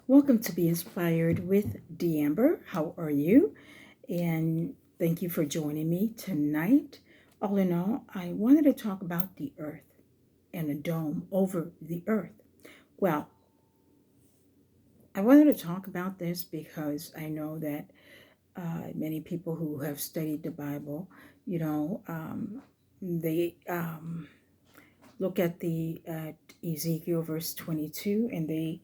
Welcome to Be Inspired with D'Amber. How are you? And thank you for joining me tonight. All in all, I wanted to talk about the earth and a dome over the earth. Well, I wanted to talk about this because I know that many people who have studied the Bible, they look at the at Ezekiel verse 22, and they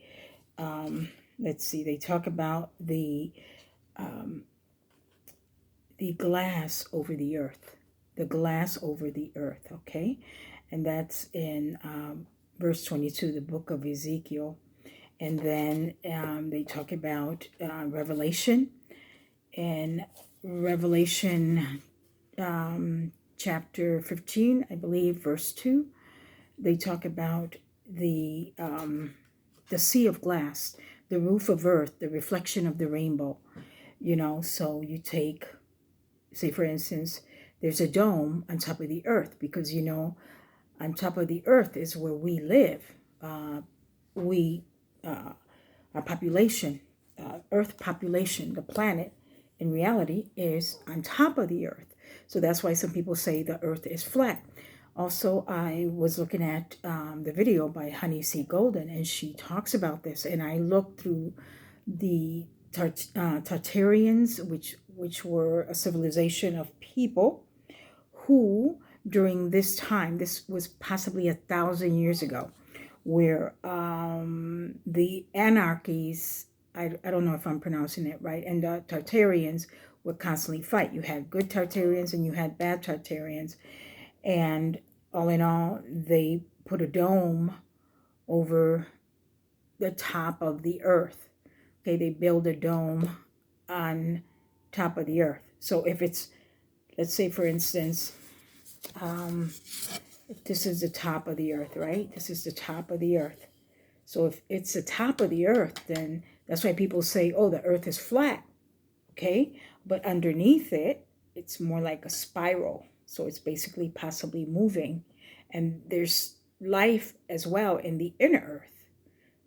they talk about um, the glass over the earth, the glass over the earth, okay? And that's in verse 22, the book of Ezekiel. And then they talk about Revelation, and Revelation chapter 15, I believe, verse 2. They talk about the sea of glass, the roof of earth, the reflection of the rainbow. So you take, say for instance, there's a dome on top of the earth because on top of the earth is where we live. We Our population, earth population, the planet in reality is on top of the earth. So that's why some people say the earth is flat. Also, I was looking at the video by Honey C. Golden, and she talks about this. And I looked through the Tartarians, which were a civilization of people who, during this time, this was possibly 1,000 years ago, where the anarchies, I don't know if I'm pronouncing it right, and the Tartarians would constantly fight. You had good Tartarians and you had bad Tartarians. And all in all, they put a dome over the top of the earth. Okay, they build a dome on top of the earth. So if it's, let's say for instance, this is the top of the earth, right? This is the top of the earth. So if it's the top of the earth, then that's why people say, oh, the earth is flat, okay? But underneath it, it's more like a spiral. So it's basically possibly moving. And there's life as well in the inner earth.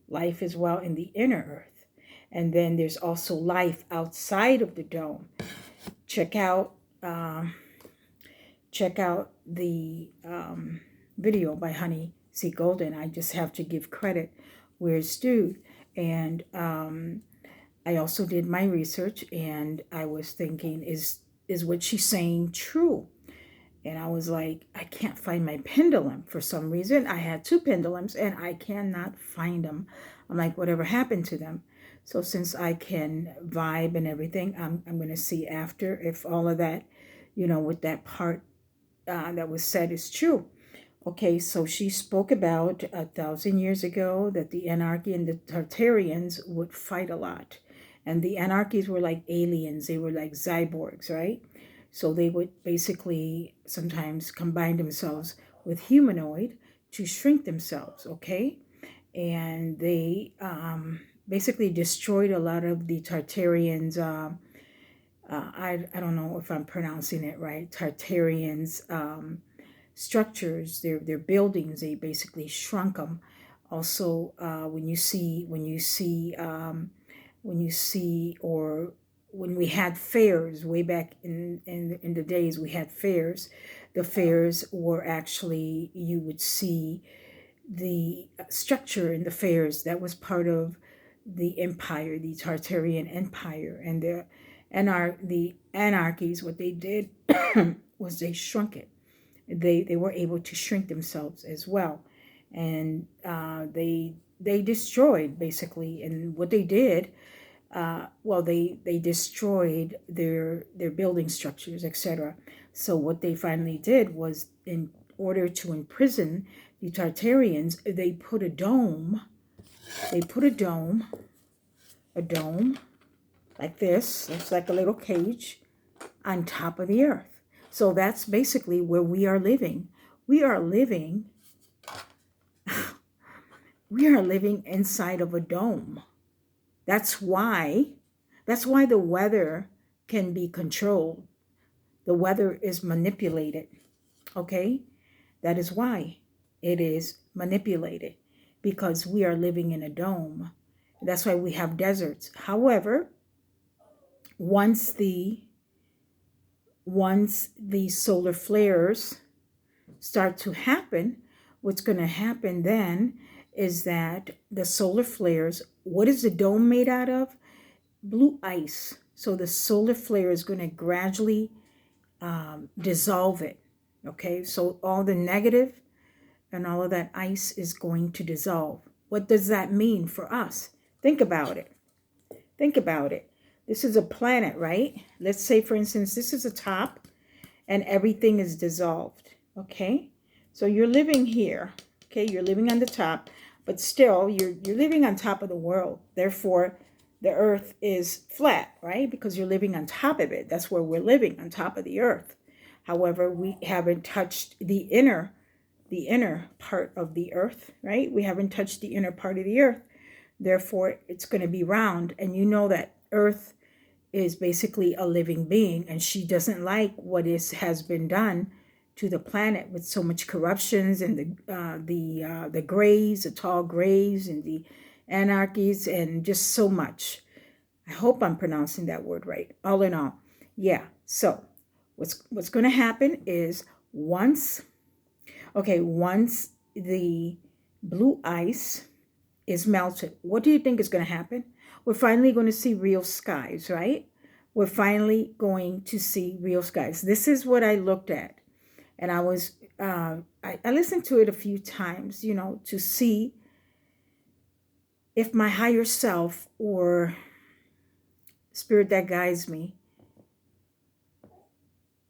Life as well in the inner earth. And then there's also life outside of the dome. Check out the video by Honey C. Golden. I just have to give credit where it's due. And I also did my research, and I was thinking, is what she's saying true? And I was like, I can't find my pendulum for some reason. I had two pendulums and I cannot find them. I'm like, whatever happened to them? So since I can vibe and everything, I'm going to see after if all of that, with that part that was said is true. Okay, so she spoke about 1,000 years ago that the Anarchy and the Tartarians would fight a lot. And the Anarchies were like aliens. They were like cyborgs, right? So they would basically sometimes combine themselves with humanoid to shrink themselves, okay? And they basically destroyed a lot of the Tartarians. I don't know if I'm pronouncing it right. Tartarians structures, their buildings. They basically shrunk them. Also, when we had fairs way back in the days, we had fairs. The fairs were actually, you would see the structure in the fairs that was part of the empire, the Tartarian Empire. And the anarchies, what they did was they shrunk it. They were able to shrink themselves as well. And they destroyed, basically, and what they did, they destroyed their building structures, etc. So what they finally did was, in order to imprison the Tartarians, they put a dome. They put a dome like this. It's like a little cage on top of the earth. So that's basically where we are living. We are living inside of a dome. That's why the weather can be controlled. The weather is manipulated. Okay? That is why it is manipulated, because we are living in a dome. That's why we have deserts. However, once the solar flares start to happen, what's going to happen then is that the solar flares, what is the dome made out of? Blue ice. So the solar flare is going to gradually dissolve it. Okay, so all the negative and all of that ice is going to dissolve. What does that mean for us? Think about it. Think about it. This is a planet, right? Let's say, for instance, this is a top and everything is dissolved. Okay, so you're living here. Okay, you're living on the top, but still you're living on top of the world. Therefore, the earth is flat, right? Because you're living on top of it. That's where we're living, on top of the earth. However, we haven't touched the inner part of the earth, right? We haven't touched the inner part of the earth. Therefore, it's going to be round. And you know that earth is basically a living being, and she doesn't like what has been done to the planet with so much corruptions and the grays, the tall grays, and the anarchies, and just so much. I hope I'm pronouncing that word right. All in all, yeah. So what's going to happen is once the blue ice is melted, what do you think is going to happen? We're finally going to see real skies, right? We're finally going to see real skies. This is what I looked at. And I was, I listened to it a few times, to see if my higher self or spirit that guides me,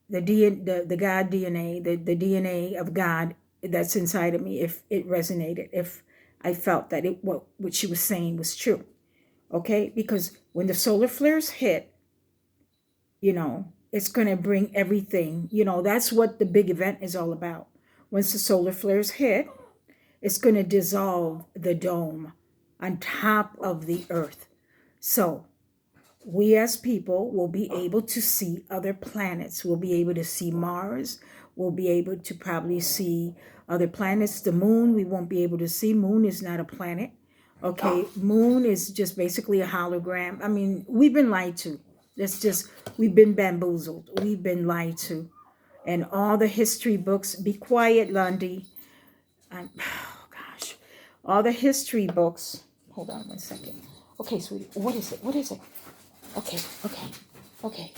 the God DNA, the DNA of God that's inside of me, if it resonated, if I felt that what she was saying was true. Okay, because when the solar flares hit, it's going to bring everything, that's what the big event is all about. Once the solar flares hit, it's going to dissolve the dome on top of the earth. So we as people will be able to see other planets. We'll be able to see Mars. We'll be able to probably see other planets. The moon, we won't be able to see. Moon is not a planet. Okay, moon is just basically a hologram. I mean, we've been lied to. We've been bamboozled. We've been lied to. And all the history books, be quiet, Lundy. Oh gosh. All the history books. Hold on 1 second. Okay, sweetie, what is it? Okay.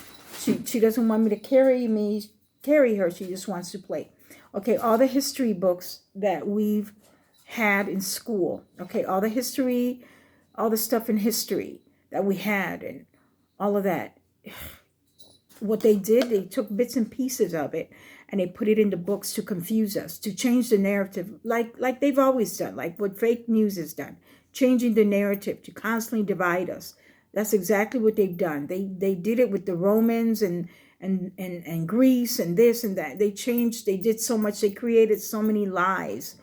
She doesn't want me to carry her. She just wants to play. Okay, all the history books that we've had in school. Okay, all the stuff in history that we had and all of that. What they did, they took bits and pieces of it and they put it into books to confuse us, to change the narrative, like they've always done, like what fake news has done, changing the narrative to constantly divide us. That's exactly what they've done. They did it with the Romans and Greece and this and that. They did so much, they created so many lies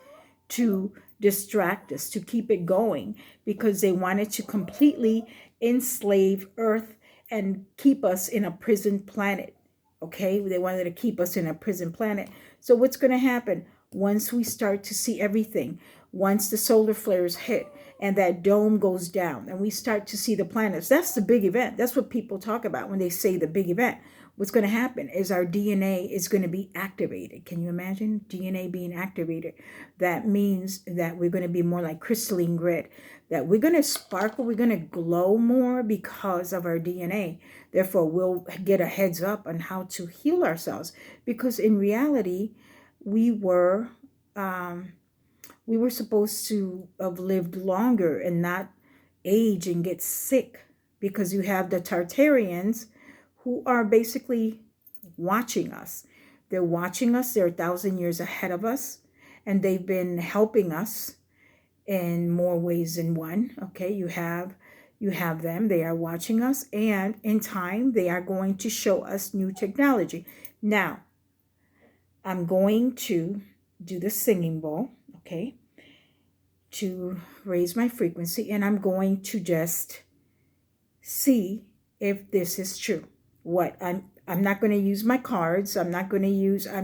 to distract us, to keep it going, because they wanted to completely enslave Earth and keep us in a prison planet. Okay, they wanted to keep us in a prison planet. So what's going to happen once we start to see everything, once the solar flares hit and that dome goes down and we start to see the planets? That's the big event. That's what people talk about when they say the big event. What's going to happen is our DNA is going to be activated. Can you imagine DNA being activated? That means that we're going to be more like crystalline grid, that we're going to sparkle, we're going to glow more because of our DNA. Therefore, we'll get a heads up on how to heal ourselves, because in reality, we were supposed to have lived longer and not age and get sick, because you have the Tartarians who are basically watching us. They're watching us. They're 1,000 years ahead of us, and they've been helping us in more ways than one. Okay, you have them. They are watching us, and in time, they are going to show us new technology. Now, I'm going to do the singing bowl, okay, to raise my frequency, and I'm going to just see if this is true. What I'm not going to use my cards. I'm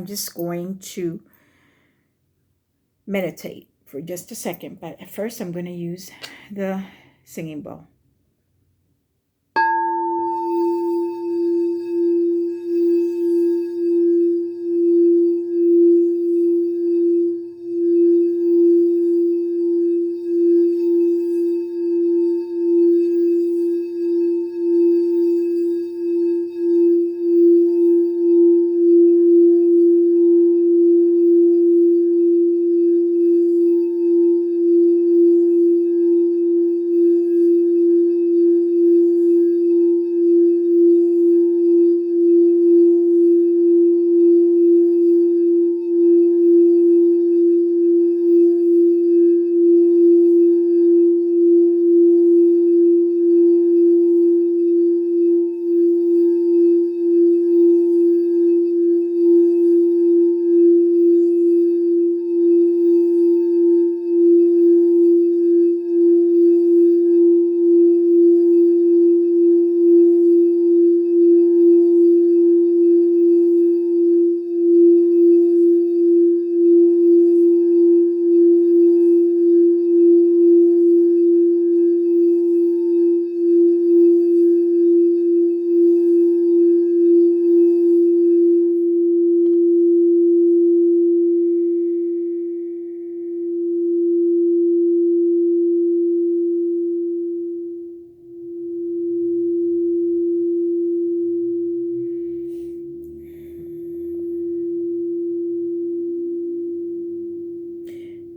just going to meditate for just a second. But at first I'm going to use the singing bowl.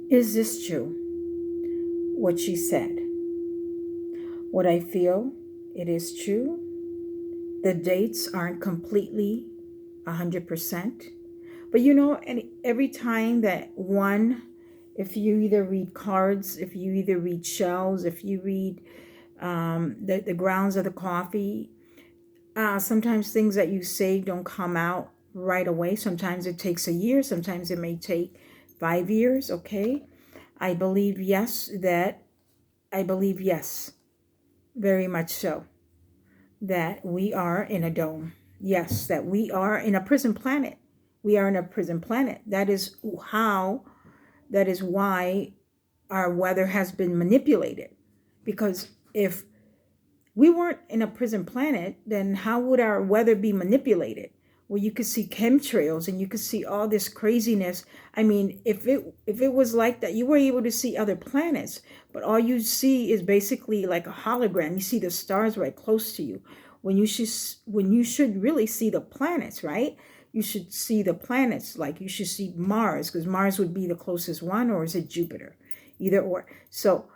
Is this true? What she said. What I feel, it is true. The dates aren't completely 100%. But and every time that if you either read cards, if you either read shells, if you read the grounds of the coffee, sometimes things that you say don't come out right away. Sometimes it takes a year. Sometimes it may take 5 years. Okay. I believe yes, very much so, that we are in a dome. Yes, that we are in a prison planet. We are in a prison planet. That is why our weather has been manipulated. Because if we weren't in a prison planet, then how would our weather be manipulated? Well, you could see chemtrails and you could see all this craziness. I mean, if it was like that, you were able to see other planets, but all you see is basically like a hologram. You see the stars right close to you, when you should really see the planets, right? You should see the planets, like you should see Mars, because Mars would be the closest one, or is it Jupiter? Either or. So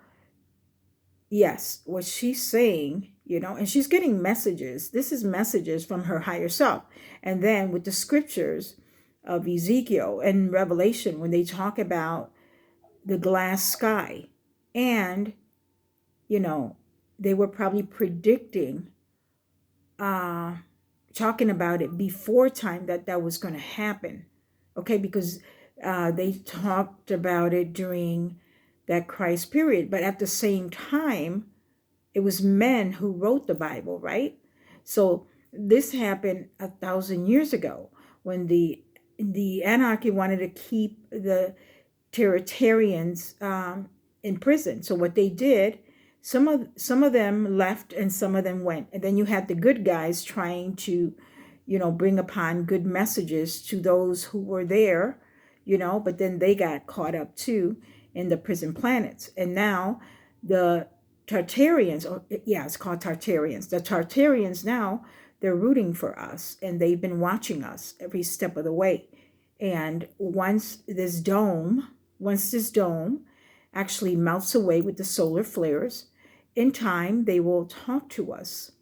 yes, what she's saying, and she's getting messages. This is messages from her higher self. And then with the scriptures of Ezekiel and Revelation, when they talk about the glass sky, and, they were probably predicting, talking about it before time, that was going to happen. Okay, because they talked about it during that Christ period. But at the same time, it was men who wrote the Bible, right? So this happened 1,000 years ago, when the anarchy wanted to keep the Trinitarians in prison. So what they did, some of them left and some of them went, and then you had the good guys trying to, bring upon good messages to those who were there, but then they got caught up too in the prison planets. And now the Tartarians, it's called Tartarians. The Tartarians now, they're rooting for us, and they've been watching us every step of the way. And once this dome actually melts away with the solar flares, in time they will talk to us,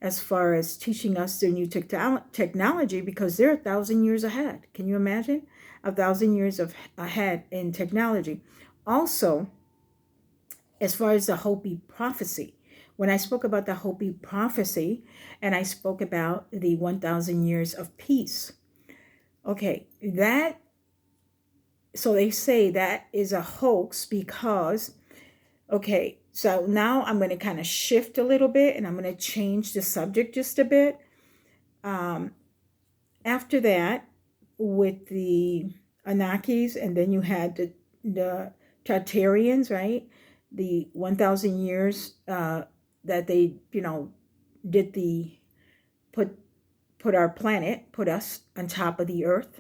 as far as teaching us their new technology, because they're 1,000 years ahead. Can you imagine? 1,000 years ahead in technology. Also, as far as the Hopi prophecy, when I spoke about the Hopi prophecy, and I spoke about the 1,000 years of peace. Okay, so they say that is a hoax, because, okay, so now I'm going to kind of shift a little bit, and I'm going to change the subject just a bit. After that, with the Anunnakis, and then you had the Tartarians, right? the 1,000 years that they, did the put our planet, put us on top of the earth,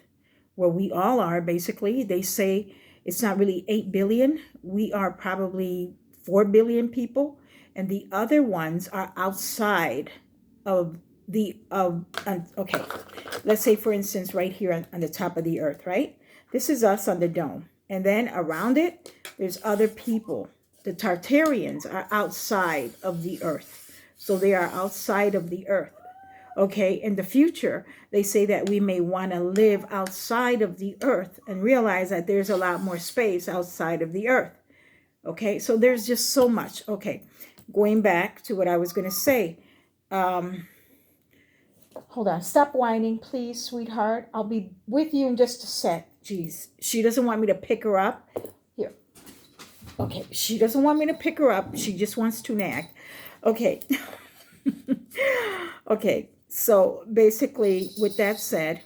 where we all are basically. They say it's not really 8 billion. We are probably 4 billion people, and the other ones are outside of okay, let's say for instance right here on the top of the earth, right? This is us on the dome, and then around it there's other people. The Tartarians are outside of the earth, so they are outside of the earth. Okay, in the future, they say that we may want to live outside of the earth and realize that there's a lot more space outside of the earth. Okay, so there's just so much. Okay, going back to what I was going to say. Hold on, stop whining, please, sweetheart. I'll be with you in just a sec. Jeez, she doesn't want me to pick her up. Here. Okay, she doesn't want me to pick her up. She just wants to nag. Okay. Okay. So basically, with that said,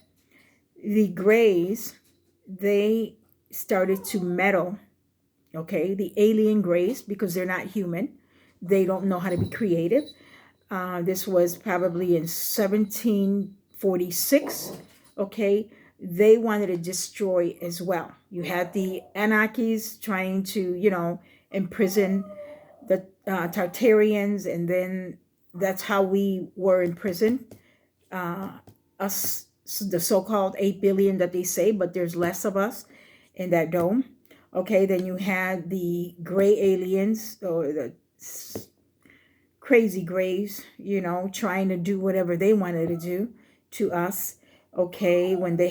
the Greys, they started to meddle, okay? The alien Greys, because they're not human. They don't know how to be creative. This was probably in 1746, okay? They wanted to destroy as well. You had the Anunnakis trying to, imprison the Tartarians, and then that's how we were imprisoned. Us, the so-called 8 billion that they say, but there's less of us in that dome. Okay, then you had the gray aliens, or the crazy grays, trying to do whatever they wanted to do to us. Okay, when they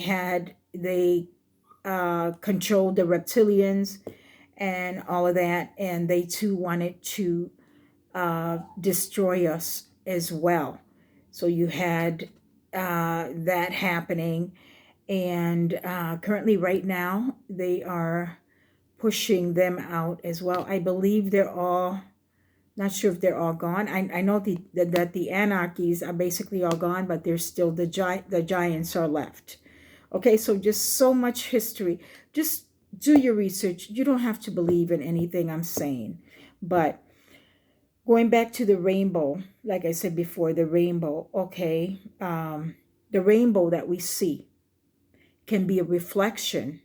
controlled the reptilians and all of that, and they too wanted to destroy us as well. So you had that happening, and currently right now they are pushing them out as well. I believe they're all, not sure if they're all gone. I know that the Anarchies are basically all gone, but there's still the giants are left. Okay, so just so much history. Just do your research. You don't have to believe in anything I'm saying, but going back to the rainbow, like I said before, the rainbow, okay, the rainbow that we see can be a reflection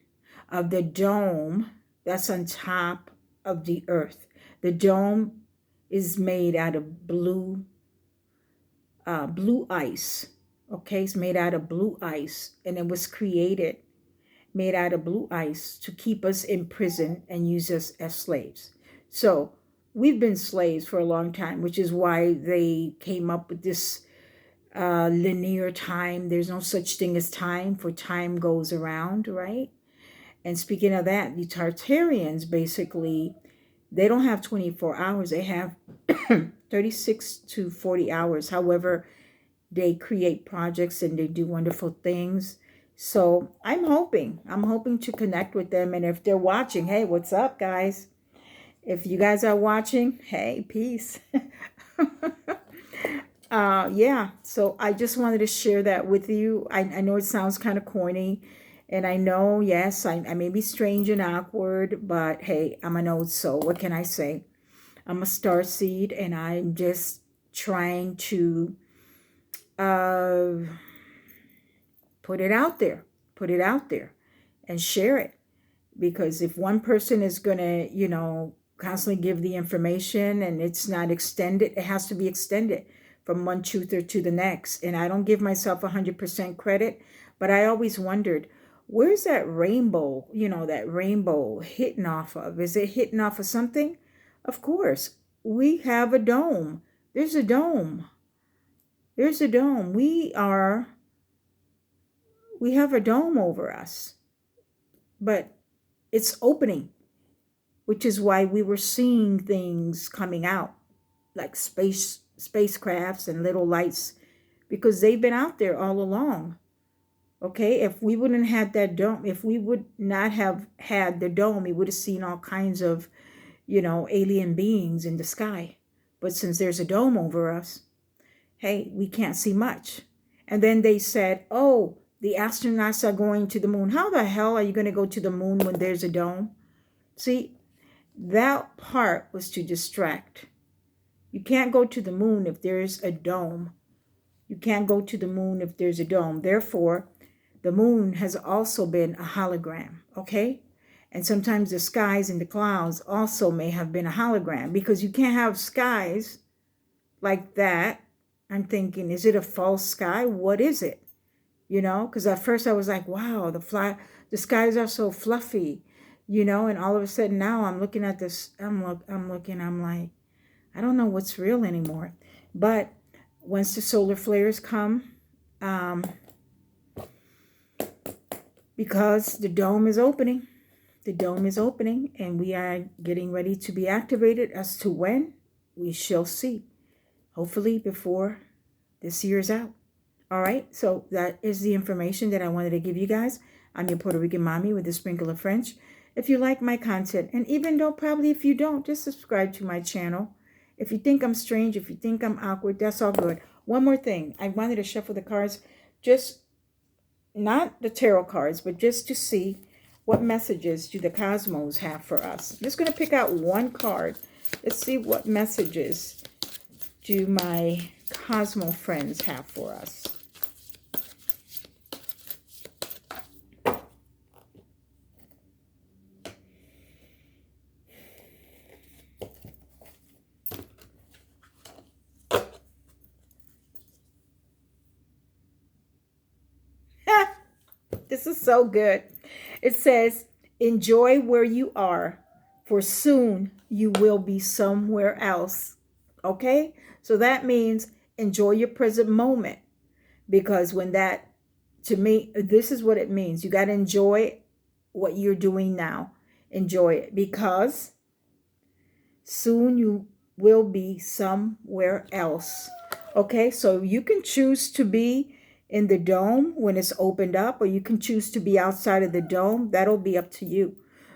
of the dome that's on top of the earth. The dome is made out of blue ice, okay? It's made out of blue ice, and it was created made out of blue ice to keep us in prison and use us as slaves. So we've been slaves for a long time, which is why they came up with this linear time. There's no such thing as time, for time goes around, right? And speaking of that, the Tartarians, basically, they don't have 24 hours. They have 36 to 40 hours. However, they create projects and they do wonderful things. So I'm hoping to connect with them. And if they're watching, hey, what's up, guys? If you guys are watching, hey, peace. Yeah, so I just wanted to share that with you. I know it sounds kind of corny, and I know, yes, I may be strange and awkward, but hey, I'm an old soul. What can I say? I'm a star seed, and I'm just trying to put it out there, and share it. Because if one person is going to, constantly give the information and it's not extended, it has to be extended from one truther to the next. And I don't give myself 100% credit, but I always wondered, where's that rainbow, that rainbow hitting off of? Is it hitting off of something? Of course, we have a dome. There's a dome. There's a dome. We have a dome over us, but it's opening, which is why we were seeing things coming out like spacecrafts and little lights, because they've been out there all along. Okay, if we wouldn't have that dome, if we would not have had the dome, we would have seen all kinds of, alien beings in the sky. But since there's a dome over us, hey, we can't see much. And then they said, oh, the astronauts are going to the moon. How the hell are you going to go to the moon when there's a dome? See, That part was to distract. You can't go to the moon if there's a dome. You can't go to the moon if there's a dome. Therefore, the moon has also been a hologram, okay? And sometimes the skies and the clouds also may have been a hologram, because you can't have skies like that. I'm thinking, is it a false sky? What is it? You know, because at first I was like, wow, the skies are so fluffy, you know, and all of a sudden now I'm looking at this, I'm like, I don't know what's real anymore. But once the solar flares come, because the dome is opening, and we are getting ready to be activated. As to when, we shall see. Hopefully before this year's out. All right, so that is the information that I wanted to give you guys. I'm your Puerto Rican mommy with a sprinkle of French. If you like my content, and even though probably if you don't, just subscribe to my channel. If you think I'm strange, if you think I'm awkward, that's all good. One more thing. I wanted to shuffle the cards, just not the tarot cards, but just to see what messages do the cosmos have for us. I'm just going to pick out one card. Let's see what messages do my Cosmo friends have for us. This is so good. It says, enjoy where you are, for soon you will be somewhere else. Okay? So that means enjoy your present moment. Because when that, to me, this is what it means. You got to enjoy what you're doing now. Enjoy it, because soon you will be somewhere else. Okay? So you can choose to be in the dome when it's opened up, or you can choose to be outside of the dome. That'll be up to you.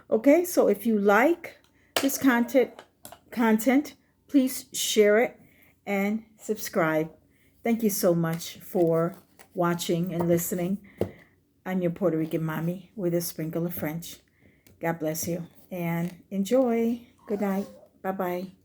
Okay, so if you like this content, please share it and subscribe. Thank you so much for watching and listening. I'm your Puerto Rican mommy with a sprinkle of French. God bless you and enjoy. Good night. Bye-bye.